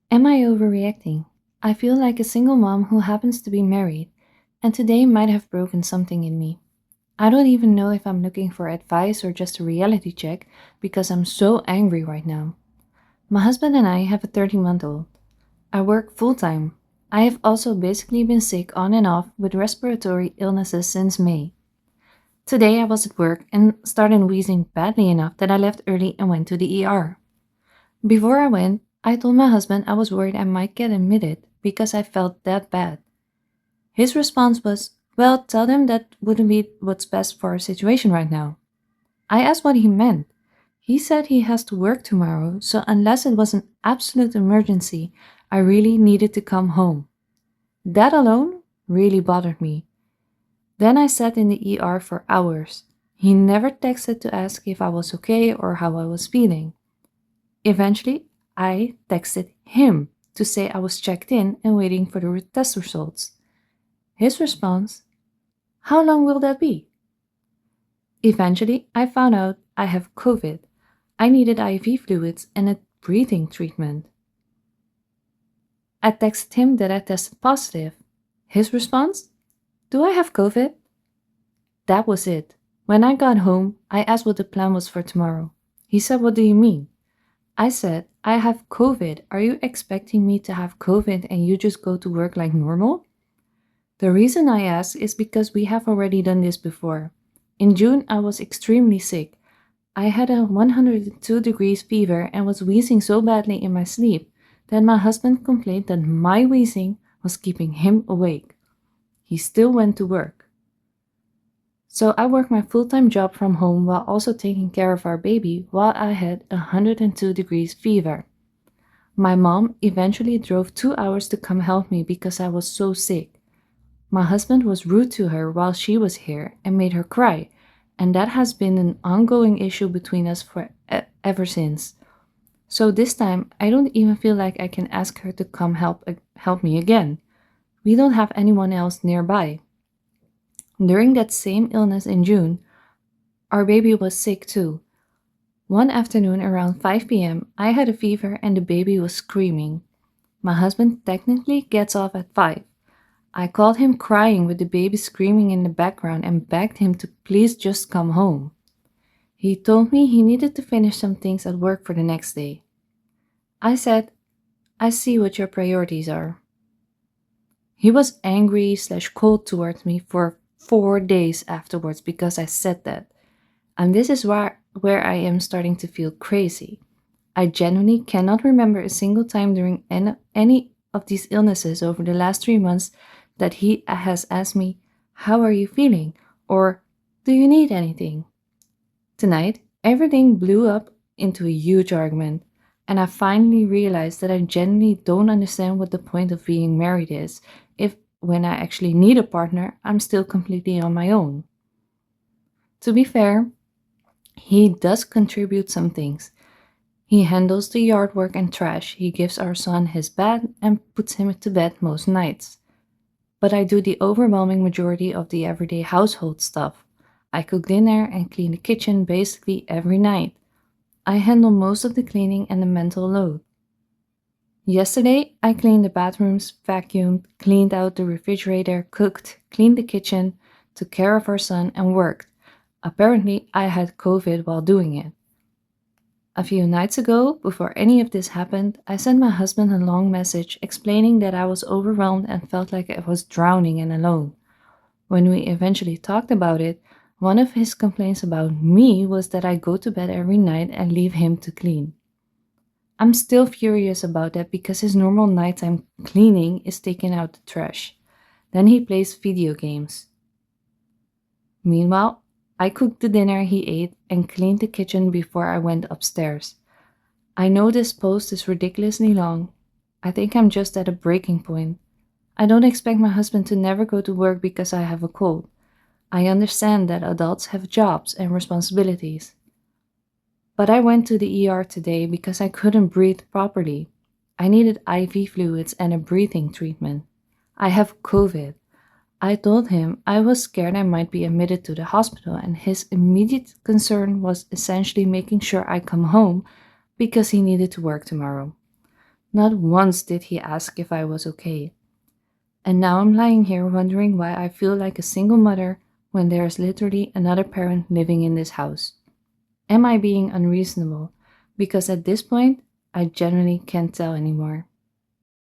Am I overreacting? I feel like a single mom who happens to be married, and today might have broken something in me. I don't even know if I'm looking for advice or just a reality check because I'm so angry right now. My husband and I have a 30-month-old. I work full time. I have also basically been sick on and off with respiratory illnesses since May. Today I was at work and started wheezing badly enough that I left early and went to the ER. Before I went, I told my husband I was worried I might get admitted because I felt that bad. His response was, "Well, tell them that wouldn't be what's best for our situation right now." I asked what he meant. He said he has to work tomorrow, so unless it was an absolute emergency, I really needed to come home. That alone really bothered me. Then I sat in the ER for hours. He never texted to ask if I was okay or how I was feeling. Eventually, I texted him to say I was checked in and waiting for the test results. His response, "How long will that be?" Eventually, I found out I have COVID. I needed IV fluids and a breathing treatment. I texted him that I tested positive. His response, "Do I have COVID?" That was it. When I got home, I asked what the plan was for tomorrow. He said, "What do you mean?" I said, "I have COVID. Are you expecting me to have COVID and you just go to work like normal?" The reason I ask is because we have already done this before. In June, I was extremely sick. I had a 102 degrees fever and was wheezing so badly in my sleep that my husband complained that my wheezing was keeping him awake. He still went to work. So I worked my full-time job from home while also taking care of our baby while I had a 102 degrees fever. My mom eventually drove 2 hours to come help me because I was so sick. My husband was rude to her while she was here and made her cry, and that has been an ongoing issue between us for ever since. So this time, I don't even feel like I can ask her to come help me again. We don't have anyone else nearby. During that same illness in June, our baby was sick too. One afternoon around 5 p.m., I had a fever and the baby was screaming. My husband technically gets off at 5. I called him crying with the baby screaming in the background and begged him to please just come home. He told me he needed to finish some things at work for the next day. I said, "I see what your priorities are." He was angry/cold towards me for 4 days afterwards because I said that. And this is where I am starting to feel crazy. I genuinely cannot remember a single time during any of these illnesses over the last 3 months that he has asked me, "How are you feeling?" or "Do you need anything?" Tonight, everything blew up into a huge argument, and I finally realized that I genuinely don't understand what the point of being married is if, when I actually need a partner, I'm still completely on my own. To be fair, he does contribute some things. He handles the yard work and trash, he gives our son his bed and puts him to bed most nights. But I do the overwhelming majority of the everyday household stuff. I cook dinner and clean the kitchen basically every night. I handle most of the cleaning and the mental load. Yesterday, I cleaned the bathrooms, vacuumed, cleaned out the refrigerator, cooked, cleaned the kitchen, took care of our son, and worked. Apparently, I had COVID while doing it. A few nights ago, before any of this happened, I sent my husband a long message explaining that I was overwhelmed and felt like I was drowning and alone. When we eventually talked about it, one of his complaints about me was that I go to bed every night and leave him to clean. I'm still furious about that because his normal nighttime cleaning is taking out the trash. Then he plays video games. Meanwhile, I cooked the dinner he ate and cleaned the kitchen before I went upstairs. I know this post is ridiculously long. I think I'm just at a breaking point. I don't expect my husband to never go to work because I have a cold. I understand that adults have jobs and responsibilities. But I went to the ER today because I couldn't breathe properly. I needed IV fluids and a breathing treatment. I have COVID. I told him I was scared I might be admitted to the hospital, and his immediate concern was essentially making sure I come home because he needed to work tomorrow. Not once did he ask if I was okay. And now I'm lying here wondering why I feel like a single mother when there is literally another parent living in this house. Am I being unreasonable? Because at this point, I genuinely can't tell anymore.